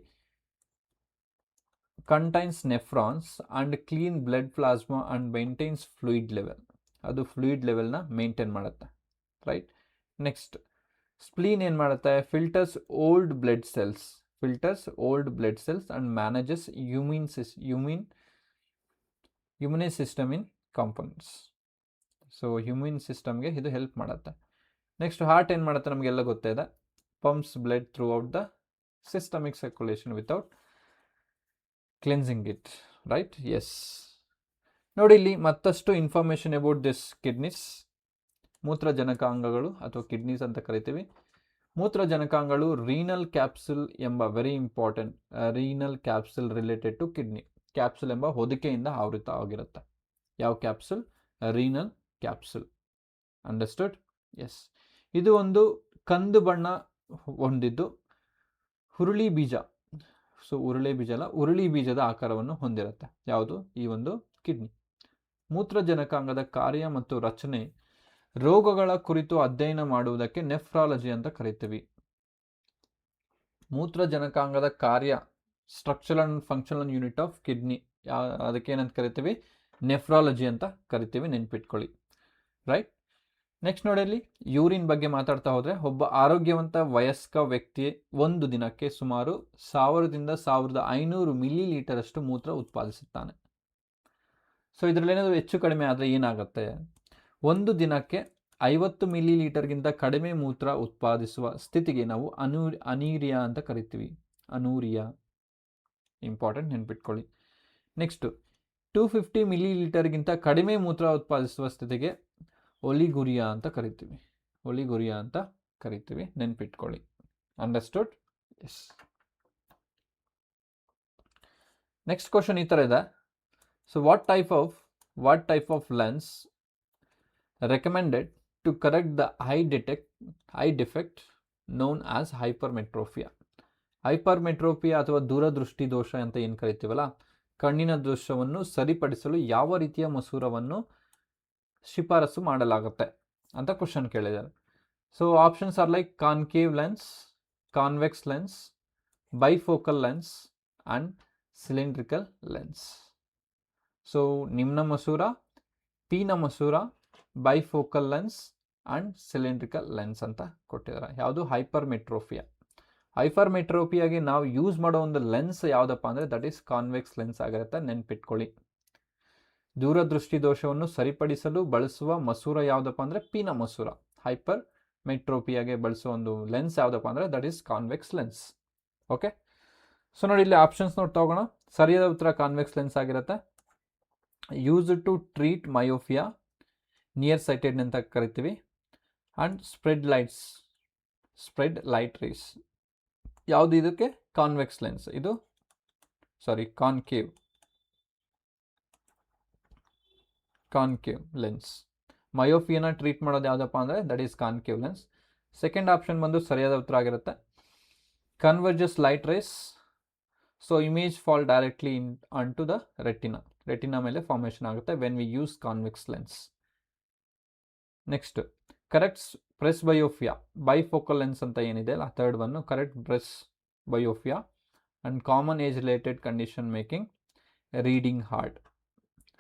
contains nephrons and clean blood plasma and maintains fluid level. ಅದು ಫ್ಲೂಯಿಡ್ ಲೆವೆಲ್ನ ಮೇಂಟೈನ್ ಮಾಡುತ್ತೆ, ರೈಟ್? ನೆಕ್ಸ್ಟ್ ಸ್ಪ್ಲೀನ್ ಏನು ಮಾಡುತ್ತೆ? Filters old blood cells and manages immune system in compounds. So immune ಸಿಸ್ಟಮ್ಗೆ ಇದು ಹೆಲ್ಪ್ ಮಾಡುತ್ತೆ. ನೆಕ್ಸ್ಟ್ ಹಾರ್ಟ್ ಏನು ಮಾಡುತ್ತೆ ನಮಗೆಲ್ಲ ಗೊತ್ತಿದೆ, pumps blood throughout the systemic circulation without cleansing it, right? Yes. ನೋಡಿ ಇಲ್ಲಿ ಮತ್ತಷ್ಟು ಇನ್ಫಾರ್ಮೇಷನ್ ಅಬೌಟ್ ದಿಸ್ ಕಿಡ್ನೀಸ್. ಮೂತ್ರಜನಕಾಂಗಗಳು ಅಥವಾ ಕಿಡ್ನೀಸ್ ಅಂತ ಕರಿತೀವಿ. ಮೂತ್ರಜನಕಾಂಗಗಳು ರೀನಲ್ ಕ್ಯಾಪ್ಸುಲ್ ಎಂಬ very important renal capsule related to kidney. Capsule ಎಂಬ ಹೊದಿಕೆಯಿಂದ ಆವೃತವಾಗಿರುತ್ತೆ. ಯಾವ capsule? Renal capsule. Understood? Yes. ಇದು ಒಂದು ಕಂದು ಬಣ್ಣ ಹೊಂದಿದ್ದು ಹುರುಳಿ ಬೀಜ, ಸೊ ಉರುಳೆ ಬೀಜ ಅಲ್ಲ, ಹುರುಳಿ ಬೀಜದ ಆಕಾರವನ್ನು ಹೊಂದಿರುತ್ತೆ. ಯಾವುದು? ಈ ಒಂದು ಕಿಡ್ನಿ. ಮೂತ್ರಜನಕಾಂಗದ ಕಾರ್ಯ ಮತ್ತು ರಚನೆ, ರೋಗಗಳ ಕುರಿತು ಅಧ್ಯಯನ ಮಾಡುವುದಕ್ಕೆ ನೆಫ್ರಾಲಜಿ ಅಂತ ಕರಿತೀವಿ. ಮೂತ್ರಜನಕಾಂಗದ ಕಾರ್ಯ, structural and functional unit of kidney, ಅದಕ್ಕೆ ಏನಂತ ಕರಿತೀವಿ? ನೆಫ್ರಾಲಜಿ ಅಂತ ಕರಿತೀವಿ, ನೆನ್ಪಿಟ್ಕೊಳ್ಳಿ. ರೈಟ್? ನೆಕ್ಸ್ಟ್ ನೋಡಿ, ಅಲ್ಲಿ ಯೂರಿನ್ ಬಗ್ಗೆ ಮಾತಾಡ್ತಾ ಹೋದರೆ, ಒಬ್ಬ ಆರೋಗ್ಯವಂತ ವಯಸ್ಕ ವ್ಯಕ್ತಿ ಒಂದು ದಿನಕ್ಕೆ ಸುಮಾರು 1000ರಿಂದ 1500 ಮಿಲಿ ಲೀಟರ್ ಅಷ್ಟು ಮೂತ್ರ ಉತ್ಪಾದಿಸುತ್ತಾನೆ. ಸೊ ಇದರಲ್ಲಿ ಏನಾದರೂ ಹೆಚ್ಚು ಕಡಿಮೆ ಆದರೆ ಏನಾಗುತ್ತೆ? ಒಂದು ದಿನಕ್ಕೆ 50 ಮಿಲಿ ಲೀಟರ್ಗಿಂತ ಕಡಿಮೆ ಮೂತ್ರ ಉತ್ಪಾದಿಸುವ ಸ್ಥಿತಿಗೆ ನಾವು ಅನೀರಿಯಾ ಅಂತ ಕರಿತೀವಿ. ಅನೂರಿಯಾ, ಇಂಪಾರ್ಟೆಂಟ್, ನೆನ್ಪಿಟ್ಕೊಳ್ಳಿ. ನೆಕ್ಸ್ಟು 250 ಮಿಲಿ ಲೀಟರ್ಗಿಂತ ಕಡಿಮೆ ಮೂತ್ರ ಉತ್ಪಾದಿಸುವ ಸ್ಥಿತಿಗೆ ಒಲಿಗುರಿಯಾ ಅಂತ ಕರಿತೀವಿ. ಒಲಿಗುರಿಯಾ ಅಂತ ಕರಿತೀವಿ, ನೆನ್ಪಿಟ್ಕೊಳ್ಳಿ. ಅಂಡರ್ಸ್ಟುಡ್? ಎಸ್. ನೆಕ್ಸ್ಟ್ ಕ್ವಶನ್ ಈ ಥರ ಇದೆ. So what type of lens recommended to correct the eye defect known as hypermetropia. Hypermetropia ಅಥವಾ ದೂರದೃಷ್ಟಿ ದೋಷ ಅಂತ ಏನು ಕರಿತೀವಲ್ಲ, ಕಣ್ಣಿನ ದೋಷವನ್ನು ಸರಿಪಡಿಸಲು ಯಾವ ರೀತಿಯ ಮಸೂರವನ್ನು ಶಿಫಾರಸು ಮಾಡಲಾಗುತ್ತೆ ಅಂತ ಕ್ವಶನ್ ಕೇಳಿದ್ದಾರೆ. So options are like concave lens, convex lens, bifocal lens and cylindrical lens. So ನಿಮ್ನ ಮಸೂರ, ಪೀನ ಮಸೂರ, bifocal lens and cylindrical lens ಅಂತ ಕೊಟ್ಟಿದ್ದಾರೆ. ಯಾವುದು? ಹೈಪರ್ಮೆಟ್ರೋಪಿಯಾ. ಹೈಪರ್ಮೆಟ್ರೋಪಿಯಾಗೆ ನಾವು ಯೂಸ್ ಮಾಡೋ ಒಂದು ಲೆನ್ಸ್ ಯಾವುದಪ್ಪ ಅಂದರೆ ದಟ್ ಈಸ್ ಕಾನ್ವೆಕ್ಸ್ ಲೆನ್ಸ್ ಆಗಿರುತ್ತೆ, ನೆನ್ಪಿಟ್ಕೊಳ್ಳಿ. ದೂರದೃಷ್ಟಿ ದೋಷವನ್ನು ಸರಿಪಡಿಸಲು ಬಳಸುವ ಮಸೂರ ಯಾವುದಪ್ಪ ಅಂದರೆ ಪೀನ ಮಸೂರ. ಹೈಪರ್ಮೆಟ್ರೋಪಿಯಾಗೆ ಬಳಸುವ ಒಂದು ಲೆನ್ಸ್ ಯಾವುದಪ್ಪ ಅಂದರೆ that is convex lens. Okay, so ನೋಡಿ ಇಲ್ಲಿ ಆಪ್ಷನ್ಸ್ ನೋಡಿ ತಗೋಣ. ಸರಿಯಾದ ಉತ್ತರ ಕಾನ್ವೆಕ್ಸ್ ಲೆನ್ಸ್ ಆಗಿರುತ್ತೆ. Use to treat myopia, near sighted ಅಂತ ಕರಿತೀವಿ, ಆ್ಯಂಡ್ ಸ್ಪ್ರೆಡ್ ಲೈಟ್ ರೇಸ್. ಯಾವುದು ಇದಕ್ಕೆ? Convex lens. ಇದು ಕಾನ್ಕೇವ್ ಲೆನ್ಸ್. ಮಯೋಫಿಯಾನ ಟ್ರೀಟ್ ಮಾಡೋದು ಯಾವುದಪ್ಪ ಅಂದರೆ that is concave lens. Second option ಬಂದು ಸರಿಯಾದ ಉತ್ತರ ಆಗಿರುತ್ತೆ. Converges light rays. So image fall directly on to the retina ಮೇಲೆ ಫಾರ್ಮೇಷನ್ ಆಗುತ್ತೆ when we use convex lens. Next correct presbyopia, bifocal lens ಅಂತ ಏನಿದೆ ಅಲ್ಲ, third one correct presbyopia and common age related condition making reading hard.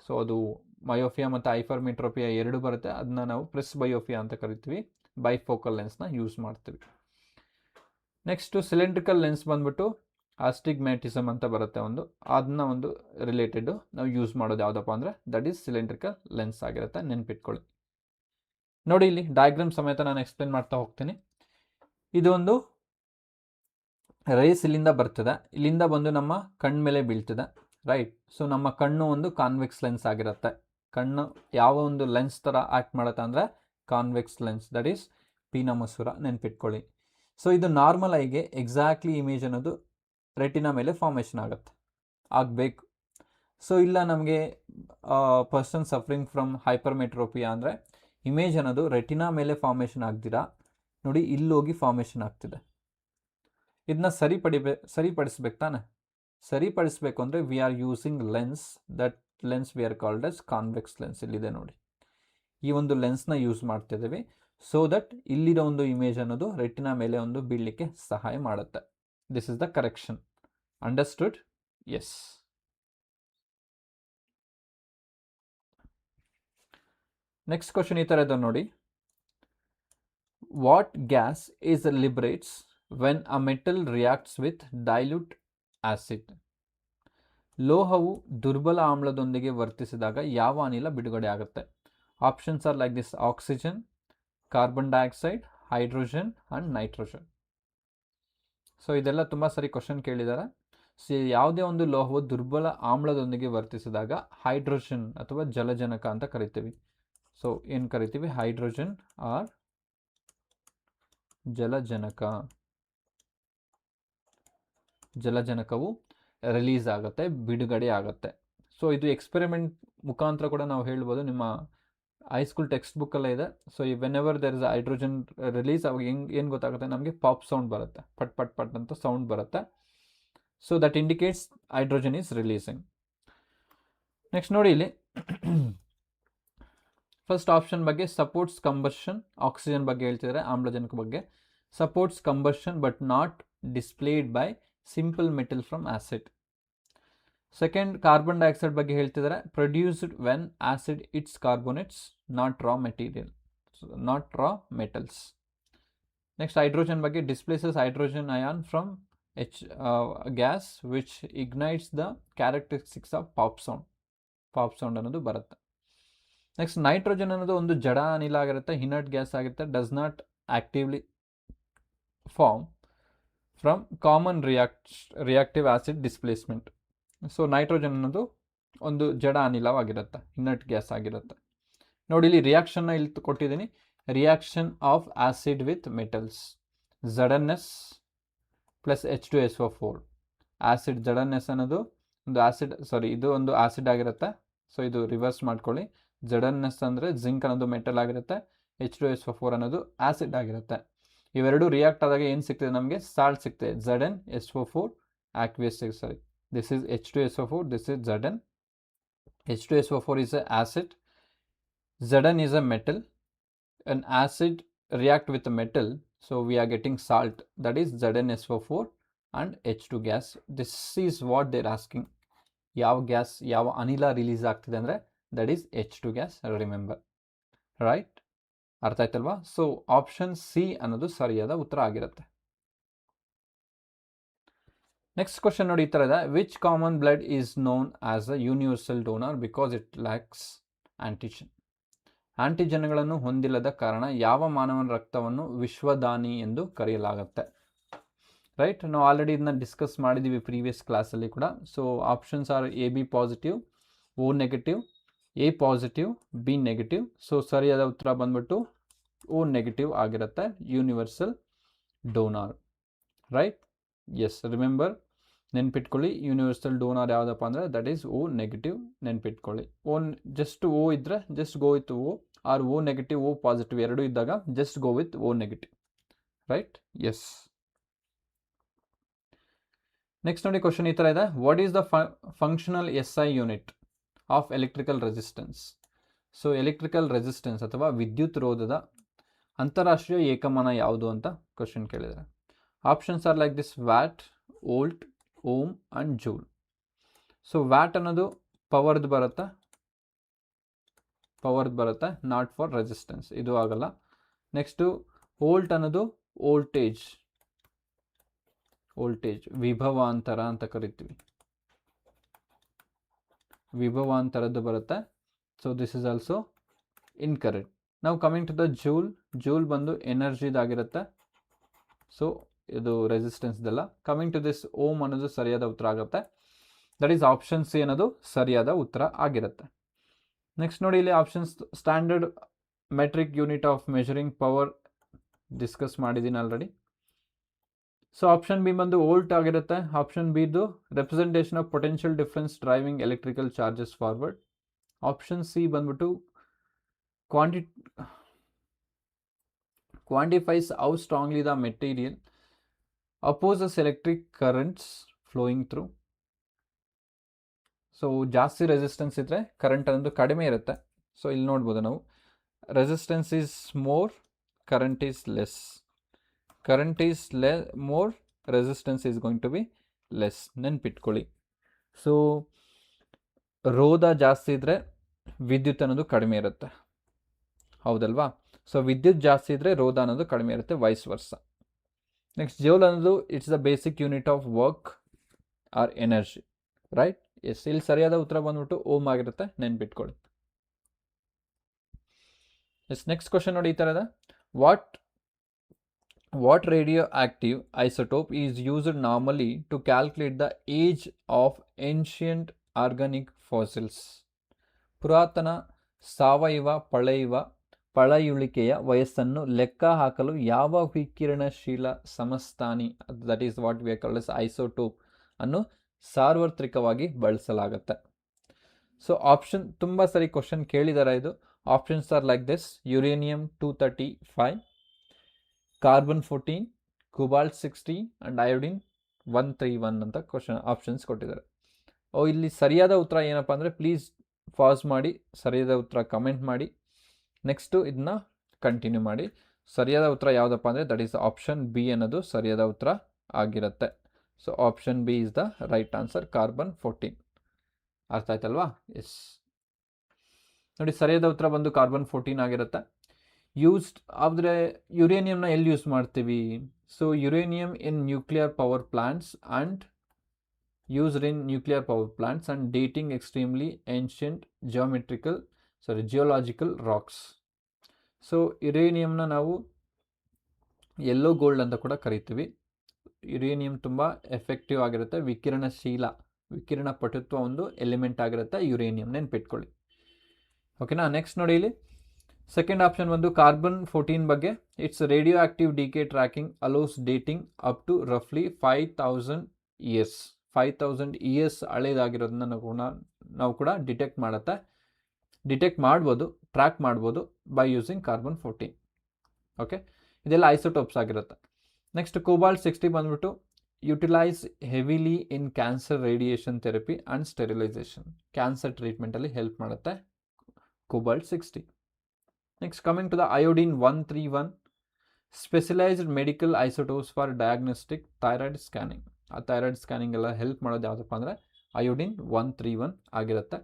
So ಅದು myopia ಮತ್ತು hypermetropia ಎರಡು ಬರುತ್ತೆ, ಅದನ್ನ ನಾವು ಪ್ರೆಸ್ ಬಯೋಫಿಯಾ ಅಂತ ಕರಿತೀವಿ. ಬೈಫೋಕಲ್ ಲೆನ್ಸ್ನ ಯೂಸ್ ಮಾಡ್ತೀವಿ. ನೆಕ್ಸ್ಟು ಸಿಲಿಂಡ್ರಿಕಲ್ ಲೆನ್ಸ್ ಬಂದ್ಬಿಟ್ಟು ಆಸ್ಟಿಗ್ಮ್ಯಾಟಿಸಮ್ ಅಂತ ಬರುತ್ತೆ ಒಂದು, ಅದನ್ನ ಒಂದು ರಿಲೇಟೆಡ್ ನಾವು ಯೂಸ್ ಮಾಡೋದು ಯಾವುದಪ್ಪ ಅಂದರೆ ದಟ್ ಈಸ್ ಸಿಲಿಂಡ್ರಿಕಲ್ ಲೆನ್ಸ್ ಆಗಿರುತ್ತೆ, ನೆನ್ಪಿಟ್ಕೊಳ್ಳಿ. ನೋಡಿ ಇಲ್ಲಿ ಡಯಾಗ್ರಾಮ್ ಸಮೇತ ನಾನು ಎಕ್ಸ್ಪ್ಲೇನ್ ಮಾಡ್ತಾ ಹೋಗ್ತೀನಿ. ಇದೊಂದು ರೇಸ್ ಇಲ್ಲಿಂದ ಬರ್ತದೆ, ಇಲ್ಲಿಂದ ಬಂದು ನಮ್ಮ ಕಣ್ಣು ಮೇಲೆ ಬೀಳ್ತಿದೆ, ರೈಟ್? ಸೊ ನಮ್ಮ ಕಣ್ಣು ಒಂದು ಕಾನ್ವೆಕ್ಸ್ ಲೆನ್ಸ್ ಆಗಿರುತ್ತೆ. ಕಣ್ಣು ಯಾವ ಒಂದು ಲೆನ್ಸ್ ಥರ ಆ್ಯಕ್ಟ್ ಮಾಡುತ್ತೆ ಅಂದರೆ ಕಾನ್ವೆಕ್ಸ್ ಲೆನ್ಸ್, ದಟ್ ಈಸ್ ಪೀನ ಮಸೂರ, ನೆನ್ಪಿಟ್ಕೊಳ್ಳಿ. ಸೊ ಇದು ನಾರ್ಮಲ್ ಐಗೆ ಎಕ್ಸಾಕ್ಟ್ಲಿ ಇಮೇಜ್ ಅನ್ನೋದು ರೆಟಿನಾ ಮೇಲೆ ಫಾರ್ಮೇಷನ್ ಆಗಬೇಕು. ಸೊ ಇಲ್ಲ ನಮಗೆ ಪರ್ಸನ್ ಸಫರಿಂಗ್ ಫ್ರಮ್ ಹೈಪರ್ಮೆಟ್ರೋಪಿಯಾ ಅಂದರೆ ಇಮೇಜ್ ಅನ್ನೋದು ರೆಟಿನಾ ಮೇಲೆ ಫಾರ್ಮೇಷನ್ ಆಗ್ದಿರಾ ನೋಡಿ ಇಲ್ಲೋಗಿ ಫಾರ್ಮೇಷನ್ ಆಗ್ತಿದೆ. ಇದನ್ನ ಸರಿಪಡಿಸ್ಬೇಕು ತಾನೆ. ಸರಿಪಡಿಸ್ಬೇಕು ಅಂದರೆ we are using lens, that lens V are called as convex lens. ಇಲ್ಲಿದೆ ನೋಡಿ, ಈ ಒಂದು ಲೆನ್ಸ್ನ ಯೂಸ್ ಮಾಡ್ತಿದ್ದೀವಿ ಸೊ ದಟ್ ಇಲ್ಲಿರೋ ಒಂದು ಇಮೇಜ್ ಅನ್ನೋದು ರೆಟಿನಾ ಮೇಲೆ ಒಂದು ಬೀಳಲಿಕ್ಕೆ ಸಹಾಯ ಮಾಡುತ್ತೆ. This is the correction. Understood? Yes. Next question ಈ ಥರ ಇದೆ ನೋಡಿ. What gas is liberates when a metal reacts with dilute acid? ಲೋಹವು ದುರ್ಬಲ ಆಮ್ಲದೊಂದಿಗೆ ವರ್ತಿಸಿದಾಗ ಯಾವ ಅನಿಲ ಬಿಡುಗಡೆ ಆಗುತ್ತೆ? Options are like this: oxygen, carbon dioxide, hydrogen and nitrogen. So ಇದೆಲ್ಲ ತುಂಬ ಸರಿ ಕ್ವಶನ್ ಕೇಳಿದ್ದಾರೆ. ಸೊ ಯಾವುದೇ ಒಂದು ಲೋಹವು ದುರ್ಬಲ ಆಮ್ಲದೊಂದಿಗೆ ವರ್ತಿಸಿದಾಗ ಹೈಡ್ರೋಜನ್ ಅಥವಾ ಜಲಜನಕ ಅಂತ ಕರಿತೀವಿ. ಸೊ ಏನು ಕರಿತೀವಿ? ಹೈಡ್ರೋಜನ್ ಆರ್ ಜಲಜನಕ. ಜಲಜನಕವು ರಿಲೀಸ್ ಆಗುತ್ತೆ, ಬಿಡುಗಡೆ ಆಗುತ್ತೆ. ಸೊ ಇದು ಎಕ್ಸ್ಪೆರಿಮೆಂಟ್ ಮುಖಾಂತರ ಕೂಡ ನಾವು ಹೇಳ್ಬೋದು. ನಿಮ್ಮ ಹೈಸ್ಕೂಲ್ ಟೆಕ್ಸ್ಟ್ ಬುಕ್ಕಲ್ಲೇ ಇದೆ. So whenever there is hydrogen release, ಅವಾಗ ಏನು ಗೊತ್ತಾಗುತ್ತೆ ನಮಗೆ? ಪಾಪ್ ಸೌಂಡ್ ಬರುತ್ತೆ, ಪಟ್ ಪಟ್ ಪಟ್ ಅಂತ ಸೌಂಡ್ ಬರುತ್ತೆ. So that indicates hydrogen is releasing. Next ನೋಡಿ ಇಲ್ಲಿ ಫಸ್ಟ್ ಆಪ್ಷನ್ ಬಗ್ಗೆ ಸಪೋರ್ಟ್ಸ್ ಕಂಬರ್ಷನ್. ಆಕ್ಸಿಜನ್ ಬಗ್ಗೆ ಹೇಳ್ತಿದ್ದಾರೆ, ಆಮ್ಲಜನಕ ಬಗ್ಗೆ. Supports combustion but not displaced by simple metal from acid. Second, carbon dioxide ಬಗ್ಗೆ ಹೇಳ್ತಿದ್ದಾರೆ, produced when acid its carbonates, not raw material, not raw metals. Next hydrogen ಬಗ್ಗೆ, displaces hydrogen ion from gas which ignites the characteristics of pop sound. Pop sound ಅನ್ನೋದು ಬರುತ್ತೆ. Next nitrogen ಅನ್ನೋದು ಒಂದು ಜಡ ಅನಿಲ ಆಗಿರುತ್ತೆ, ಇನರ್ಟ್ ಗ್ಯಾಸ್ ಆಗಿರುತ್ತೆ, does not actively form from common reactive acid displacement. So nitrogen ಅನ್ನೋದು ಒಂದು ಜಡ ಅನಿಲವಾಗಿರುತ್ತೆ, ಇನರ್ಟ್ ಗ್ಯಾಸ್ ಆಗಿರುತ್ತೆ. ನೋಡಿ ಇಲ್ಲಿ ರಿಯಾಕ್ಷನ್ನ ಇಲ್ಲಿ ಕೊಟ್ಟಿದ್ದೀನಿ. Reaction of acid with metals, ZnS plus H2SO4. Acid ZnS ಅನ್ನೋದು ಒಂದು ಆಸಿಡ್, ಇದು ಒಂದು ಆಸಿಡ್ ಆಗಿರುತ್ತೆ. ಸೊ ಇದು ರಿವರ್ಸ್ ಮಾಡ್ಕೊಳ್ಳಿ. ZnS ಅಂದರೆ ಜಿಂಕ್ ಅನ್ನೋದು ಮೆಟಲ್ ಆಗಿರುತ್ತೆ, H2SO4 ಅನ್ನೋದು ಆಸಿಡ್ ಆಗಿರುತ್ತೆ. ಇವೆರಡು ರಿಯಾಕ್ಟ್ ಆದಾಗ ಏನು ಸಿಗ್ತದೆ ನಮಗೆ? ಸಾಲ್ಟ್ ಸಿಗ್ತದೆ, ZnSO4 aqueous. ಸರಿ, this is H2SO4, this is Zn. H2SO4 is an acid, Zn is a metal. An acid react with a metal, so we are getting salt, that is ZnSO4 and H2 gas. This is what they're asking. ಯಾವ gas, ಯಾವ ಅನಿಲ release ಆಗ್ತಿದೆ ಅಂದರೆ that is H2 gas. Remember, right? ಅರ್ಥ ಆಯ್ತಲ್ವಾ? So option C ಅನ್ನೋದು ಸರಿಯಾದ ಉತ್ತರ ಆಗಿರುತ್ತೆ. ನೆಕ್ಸ್ಟ್ ಕ್ವಶನ್ ನೋಡಿ ಈ ಥರ ಇದೆ: which common blood is known as a universal donor because it lacks antigen. ಆಂಟಿಜನ್ಗಳನ್ನು ಹೊಂದಿಲ್ಲದ ಕಾರಣ ಯಾವ ಮಾನವನ ರಕ್ತವನ್ನು ವಿಶ್ವದಾನಿ ಎಂದು ಕರೆಯಲಾಗುತ್ತೆ? ರೈಟ್, ನಾವು ಆಲ್ರೆಡಿ ಇದನ್ನ ಡಿಸ್ಕಸ್ ಮಾಡಿದ್ದೀವಿ ಪ್ರೀವಿಯಸ್ ಕ್ಲಾಸಲ್ಲಿ ಕೂಡ. So options are AB positive, O negative, A positive, B negative. So ಸರಿಯಾದ ಉತ್ತರ ಬಂದ್ಬಿಟ್ಟು O ನೆಗೆಟಿವ್ ಆಗಿರುತ್ತೆ, universal donor. Right? Yes, remember, ನೆನ್ಪಿಟ್ಕೊಳ್ಳಿ. ಯೂನಿವರ್ಸಲ್ ಡೋನಾರ್ ಯಾವುದಪ್ಪ ಅಂದರೆ ದಟ್ ಈಸ್ O ನೆಗೆಟಿವ್. ನೆನ್ಪಿಟ್ಕೊಳ್ಳಿ. ಜಸ್ಟ್ O ಇದ್ದರೆ just go with O, or O negative, O positive ಎರಡೂ ಇದ್ದಾಗ just go with O negative. Right? Yes. Next ನೋಡಿ question ಈ ಥರ ಇದೆ: what is the functional SI unit of electrical resistance. So electrical resistance ಅಥವಾ ವಿದ್ಯುತ್ ರೋಧದ ಅಂತಾರಾಷ್ಟ್ರೀಯ ಏಕಮಾನ ಯಾವುದು ಅಂತ ಕ್ವಶನ್ ಕೇಳಿದರೆ. Options are like this: watt, volt, ohm and joule. So watt ಅನ್ನೋದು ಪವರ್ದು ಬರುತ್ತೆ, ನಾಟ್ ಫಾರ್ ರೆಸಿಸ್ಟೆನ್ಸ್, ಇದು ಆಗಲ್ಲ. ನೆಕ್ಸ್ಟು ವೋಲ್ಟ್ ಅನ್ನೋದು ವೋಲ್ಟೇಜ್, ವಿಭವಾಂತರ ಅಂತ ಕರಿತೀವಿ, ವಿಭವಾಂತರದ್ದು ಬರುತ್ತೆ. So this is also incorrect. ನಾವು ಕಮಿಂಗ್ ಟು ದ ಜೂಲ್ ಬಂದು ಎನರ್ಜಿದಾಗಿರುತ್ತೆ. ಸೊ ಇದು ರೆಸಿಸ್ಟೆನ್ಸ್ದೆಲ್ಲ. ಕಮಿಂಗ್ ಟು ದಿಸ್ ಓಮ್ ಅನ್ನೋದು ಸರಿಯಾದ ಉತ್ತರ ಆಗುತ್ತೆ. ದಟ್ ಈಸ್ ಆಪ್ಷನ್ ಸಿ ಅನ್ನೋದು ಸರಿಯಾದ ಉತ್ತರ ಆಗಿರುತ್ತೆ. ನೆಕ್ಸ್ಟ್ ನೋಡಿ ಇಲ್ಲಿ options: standard metric unit of measuring power discuss ಮಾಡಿದ್ದೀನಿ ಆಲ್ರೆಡಿ. ಸೊ ಆಪ್ಷನ್ ಬಿ ಬಂದು ವೋಲ್ಟ್ ಆಗಿರುತ್ತೆ. ಆಪ್ಷನ್ ಬಿದು representation of potential difference driving electrical charges forward. Option C ಬಂದ್ಬಿಟ್ಟು quantifies how strongly the material opposes electric currents flowing through. So ಜಾಸ್ತಿ resistance ಇದ್ದರೆ current ಅನ್ನೋದು ಕಡಿಮೆ ಇರುತ್ತೆ. ಸೊ ಇಲ್ಲಿ ನೋಡ್ಬೋದು ನಾವು, resistance is more, current is less. Current is more, resistance is going to be less. ನೆನ್ಪಿಟ್ಕೊಳ್ಳಿ. ಸೊ ರೋಧ ಜಾಸ್ತಿ ಇದ್ದರೆ ವಿದ್ಯುತ್ ಅನ್ನೋದು ಕಡಿಮೆ ಇರುತ್ತೆ, ಹೌದಲ್ವಾ? ಸೊ ವಿದ್ಯುತ್ ಜಾಸ್ತಿ ಇದ್ದರೆ ರೋಧ ಅನ್ನೋದು ಕಡಿಮೆ ಇರುತ್ತೆ, ವೈಸ್ ವರ್ಸ. ನೆಕ್ಸ್ಟ್ ಜೌಲ್ ಅನ್ನೋದು it's the basic unit of work or energy. Right? Yes, ಇಲ್ಲಿ ಸರಿಯಾದ ಉತ್ತರ ಬಂದ್ಬಿಟ್ಟು ಓಮ್ ಆಗಿರುತ್ತೆ, ನೆನ್ಪಿಟ್ಕೊಳ್ಳಿ. ಎಸ್, ನೆಕ್ಸ್ಟ್ ಕ್ವಶನ್ ನೋಡಿ ಈ ಥರ ಇದೆ. What radioactive isotope is used normally to calculate the age of ancient organic fossils? ಪುರಾತನ ಸಾವಯವ ಪಳೆಯುಳಿಕೆಯ ವಯಸ್ಸನ್ನು ಲೆಕ್ಕ ಹಾಕಲು ಯಾವ ವಿಕಿರಣಶೀಲ ಸಮಸ್ಥಾನಿ, that is what we called as isotope, ಅನ್ನು ಸಾರ್ವತ್ರಿಕವಾಗಿ ಬಳಸಲಾಗುತ್ತೆ? ಸೊ ಆಪ್ಷನ್ ತುಂಬ ಸರಿ ಕ್ವಶನ್ ಕೇಳಿದಾರೆ ಇದು. Options are like this: uranium 235, carbon 14, cobalt 60 and iodine 131 ಅಂತ ಕ್ವಶನ್ ಆಪ್ಷನ್ಸ್ ಕೊಟ್ಟಿದ್ದಾರೆ. ಇಲ್ಲಿ ಸರಿಯಾದ ಉತ್ತರ ಏನಪ್ಪ ಅಂದರೆ, ಪ್ಲೀಸ್ ಪಾಸ್ ಮಾಡಿ ಸರಿಯಾದ ಉತ್ತರ ಕಮೆಂಟ್ ಮಾಡಿ. ನೆಕ್ಸ್ಟು ಇದನ್ನ ಕಂಟಿನ್ಯೂ ಮಾಡಿ. ಸರಿಯಾದ ಉತ್ತರ ಯಾವುದಪ್ಪ ಅಂದರೆ ದಟ್ ಈಸ್ ಆಪ್ಷನ್ ಬಿ ಅನ್ನೋದು ಸರಿಯಾದ ಉತ್ತರ ಆಗಿರುತ್ತೆ. So option B is the right answer, carbon 14. ಅರ್ಥ ಆಯ್ತಲ್ವಾ? ಎಸ್ ನೋಡಿ, ಸರಿಯಾದ ಉತ್ತರ ಬಂದು ಕಾರ್ಬನ್ 14 ಆಗಿರುತ್ತೆ. ಯೂಸ್ಡ್ ಆದರೆ ಯುರೇನಿಯಂನ ಎಲ್ಲಿ ಯೂಸ್ ಮಾಡ್ತೀವಿ? So uranium in nuclear power plants and used in nuclear power plants and dating extremely ancient geological rocks. So ಯುರೇನಿಯಂನ ನಾವು ಯೆಲ್ಲೋ ಗೋಲ್ಡ್ ಅಂತ ಕೂಡ ಕರಿತೀವಿ. ಯುರೇನಿಯಂ ತುಂಬ ಎಫೆಕ್ಟಿವ್ ಆಗಿರುತ್ತೆ, ವಿಕಿರಣ ಪಟುತ್ವ ಒಂದು ಎಲಿಮೆಂಟ್ ಆಗಿರುತ್ತೆ ಯುರೇನಿಯಂ, ನೆನ್ಪಿಟ್ಕೊಳ್ಳಿ. ಓಕೆನಾ? ನೆಕ್ಸ್ಟ್ ನೋಡಿ, ಇಲ್ಲಿ ಸೆಕೆಂಡ್ ಆಪ್ಷನ್ ಬಂದು ಕಾರ್ಬನ್ 14 ಬಗ್ಗೆ. Its radioactive decay tracking allows dating up to ರಫ್ಲಿ 5000 ಇಯರ್ಸ್. 5000 ಇಯರ್ಸ್ ಹಳೇದಾಗಿರೋದನ್ನ ನಾವು ಕೂಡ ಡಿಟೆಕ್ಟ್ ಮಾಡ್ಬೋದು, ಟ್ರ್ಯಾಕ್ ಮಾಡ್ಬೋದು ಬೈ ಯೂಸಿಂಗ್ ಕಾರ್ಬನ್ 14. ಓಕೆ, ಇದೆಲ್ಲ ಐಸೋಟೋಪ್ಸ್ ಆಗಿರುತ್ತೆ. ನೆಕ್ಸ್ಟ್ ಕೋಬಾಲ್ಟ್ 60 ಬಂದ್ಬಿಟ್ಟು utilise heavily in cancer radiation therapy and sterilisation. Cancer ಟ್ರೀಟ್ಮೆಂಟಲ್ಲಿ ಹೆಲ್ಪ್ ಮಾಡುತ್ತೆ cobalt 60. Next coming to the iodine 131, specialised medical isotopes for diagnostic thyroid scanning. ಆ thyroid scanning ಎಲ್ಲ help ಮಾಡೋದು ಯಾವುದಪ್ಪ ಅಂದರೆ ಅಯೋಡಿನ್ 131 ಆಗಿರುತ್ತೆ.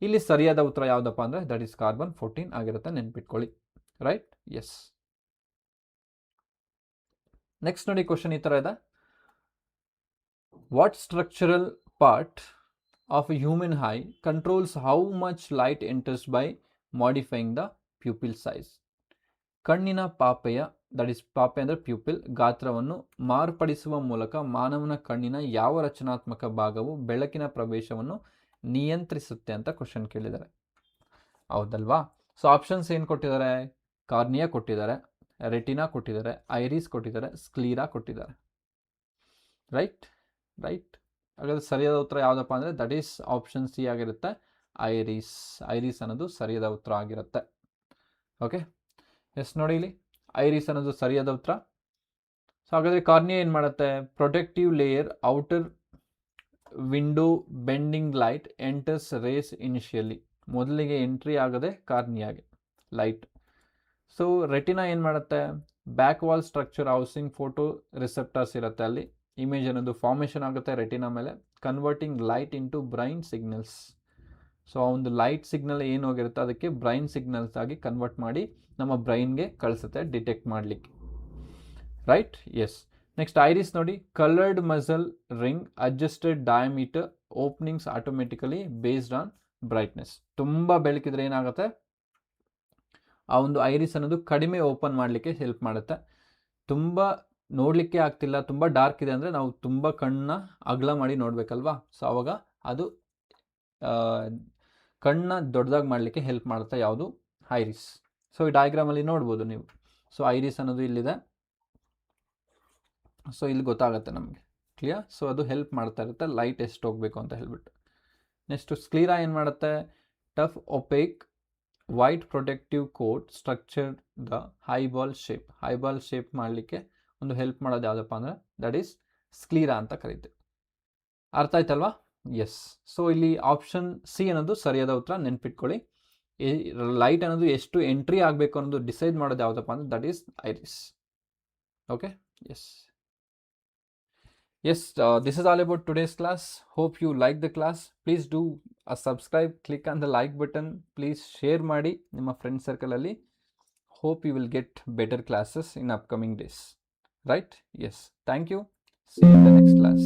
ಇಲ್ಲಿ ಸರಿಯಾದ ಉತ್ತರ ಯಾವುದಪ್ಪ ಅಂದರೆ ದಟ್ ಈಸ್ ಕಾರ್ಬನ್ 14 ಆಗಿರುತ್ತೆ, ನೆನ್ಪಿಟ್ಕೊಳ್ಳಿ. ರೈಟ್? ಎಸ್. ನೆಕ್ಸ್ಟ್ ನೋಡಿ, ಕ್ವಶನ್ ಈ ಥರ ಇದೆ. What structural part of human I controls how much light enters by modifying the pupil size? ಕಣ್ಣಿನ ಪಾಪೆಯ, ದಟ್ ಈಸ್ ಪಾಪೆ ಅಂದರೆ ಪ್ಯೂಪಿಲ್, ಗಾತ್ರವನ್ನು ಮಾರ್ಪಡಿಸುವ ಮೂಲಕ ಮಾನವನ ಕಣ್ಣಿನ ಯಾವ ರಚನಾತ್ಮಕ ಭಾಗವು ಬೆಳಕಿನ ಪ್ರವೇಶವನ್ನು ನಿಯಂತ್ರಿಸುತ್ತೆ ಅಂತ ಕ್ವಶನ್ ಕೇಳಿದ್ದಾರೆ. ಹೌದಲ್ವಾ? ಸೊ ಆಪ್ಷನ್ಸ್ ಏನು ಕೊಟ್ಟಿದ್ದಾರೆ? ಕಾರ್ನಿಯಾ ಕೊಟ್ಟಿದ್ದಾರೆ, ರೆಟಿನಾ ಕೊಟ್ಟಿದ್ದಾರೆ, ಐರಿಸ್ ಕೊಟ್ಟಿದ್ದಾರೆ, ಸ್ಕ್ಲೀರಾ ಕೊಟ್ಟಿದ್ದಾರೆ. ರೈಟ್? ಹಾಗಾದ್ರೆ ಸರಿಯಾದ ಉತ್ತರ ಯಾವುದಪ್ಪ ಅಂದರೆ ದಟ್ ಈಸ್ ಆಪ್ಷನ್ ಸಿ ಆಗಿರುತ್ತೆ, ಐರಿಸ್ ಅನ್ನೋದು ಸರಿಯಾದ ಉತ್ತರ ಆಗಿರುತ್ತೆ. Okay, yes. ನೋಡಿ, ಇಲ್ಲಿ ಐರಿಸ್ ಅನ್ನೋದು ಸರಿಯಾದ ಉತ್ತರ. ಸೊ ಹಾಗಾದರೆ ಕಾರ್ನಿಯಾ ಏನು ಮಾಡುತ್ತೆ? Protective layer outer window bending light enters rays initially. ಮೊದಲಿಗೆ ಎಂಟ್ರಿ ಆಗದೆ ಕಾರ್ನಿಯಾಗೆ ಲೈಟ್. ಸೊ ರೆಟಿನಾ ಏನು ಮಾಡುತ್ತೆ? Back wall structure housing photoreceptors ಇರುತ್ತೆ, ಅಲ್ಲಿ ಇಮೇಜ್ ಅನ್ನೋದು ಫಾರ್ಮೇಷನ್ ಆಗುತ್ತೆ ರೆಟಿನಾ ಮೇಲೆ, converting light into brain signals. So ಆ ಒಂದು ಲೈಟ್ ಸಿಗ್ನಲ್ ಏನು ಹೋಗಿರುತ್ತೆ ಅದಕ್ಕೆ ಬ್ರೈನ್ ಸಿಗ್ನಲ್ಸ್ ಆಗಿ ಕನ್ವರ್ಟ್ ಮಾಡಿ ನಮ್ಮ ಬ್ರೈನ್ಗೆ ಕಳಿಸುತ್ತೆ ಡಿಟೆಕ್ಟ್ ಮಾಡಲಿಕ್ಕೆ. ರೈಟ್? ಎಸ್. ನೆಕ್ಸ್ಟ್ ಐರಿಸ್ ನೋಡಿ, coloured muscle ring adjusted diameter openings automatically based on brightness. ತುಂಬ ಬೆಳಕಿದ್ರೆ ಏನಾಗುತ್ತೆ? ಆ ಒಂದು ಐರಿಸ್ ಅನ್ನೋದು ಕಡಿಮೆ ಓಪನ್ ಮಾಡಲಿಕ್ಕೆ ಹೆಲ್ಪ್ ಮಾಡುತ್ತೆ. ತುಂಬ ನೋಡಲಿಕ್ಕೆ ಆಗ್ತಿಲ್ಲ, ತುಂಬ ಡಾರ್ಕ್ ಇದೆ ಅಂದರೆ ನಾವು ತುಂಬ ಕಣ್ಣನ್ನ ಅಗಲ ಮಾಡಿ ನೋಡಬೇಕಲ್ವಾ? ಸೊ ಆವಾಗ ಅದು ಕಣ್ಣನ್ನ ದೊಡ್ಡದಾಗಿ ಮಾಡಲಿಕ್ಕೆ ಹೆಲ್ಪ್ ಮಾಡುತ್ತೆ ಯಾವುದು? ಐರಿಸ್. ಸೊ ಈ ಡಯಾಗ್ರಾಮಲ್ಲಿ ನೋಡ್ಬೋದು ನೀವು. ಸೊ ಐರಿಸ್ ಅನ್ನೋದು ಇಲ್ಲಿದೆ, ಸೊ ಇಲ್ಲಿ ಗೊತ್ತಾಗುತ್ತೆ ನಮಗೆ, ಕ್ಲಿಯರ್? ಸೊ ಅದು ಹೆಲ್ಪ್ ಮಾಡ್ತಾ ಇರುತ್ತೆ ಲೈಟ್ ಎಷ್ಟು ಹೋಗಬೇಕು ಅಂತ ಹೇಳ್ಬಿಟ್ಟು. ನೆಕ್ಸ್ಟ್ ಸ್ಕ್ಲೀರಾ ಏನು ಮಾಡುತ್ತೆ? Tough opaque white protective coat structure the eyeball shape ಮಾಡಲಿಕ್ಕೆ ಒಂದು ಹೆಲ್ಪ್ ಮಾಡೋದು ಯಾವುದಪ್ಪ ಅಂದರೆ ದಟ್ ಈಸ್ ಸ್ಕ್ಲೀರಾ ಅಂತ ಕರೀತೀವಿ. ಅರ್ಥ ಆಯ್ತಲ್ವಾ? ಎಸ್. ಸೊ ಇಲ್ಲಿ ಆಪ್ಷನ್ ಸಿ ಅನ್ನೋದು ಸರಿಯಾದ ಉತ್ತರ, ನೆನ್ಪಿಟ್ಕೊಳ್ಳಿ. ಲೈಟ್ ಅನ್ನೋದು ಎಷ್ಟು ಎಂಟ್ರಿ ಆಗಬೇಕು ಅನ್ನೋದು ಡಿಸೈಡ್ ಮಾಡೋದು ಯಾವುದಪ್ಪ ಅಂದರೆ that is iris. Okay, yes. Yes, this is all about today's class. Hope you like the class. Please do subscribe, click on the like button. Please share ಮಾಡಿ ನಿಮ್ಮ friend ಸರ್ಕಲಲ್ಲಿ. Hope you will get better classes in upcoming days. Right? Yes. Thank you. See you in the next class.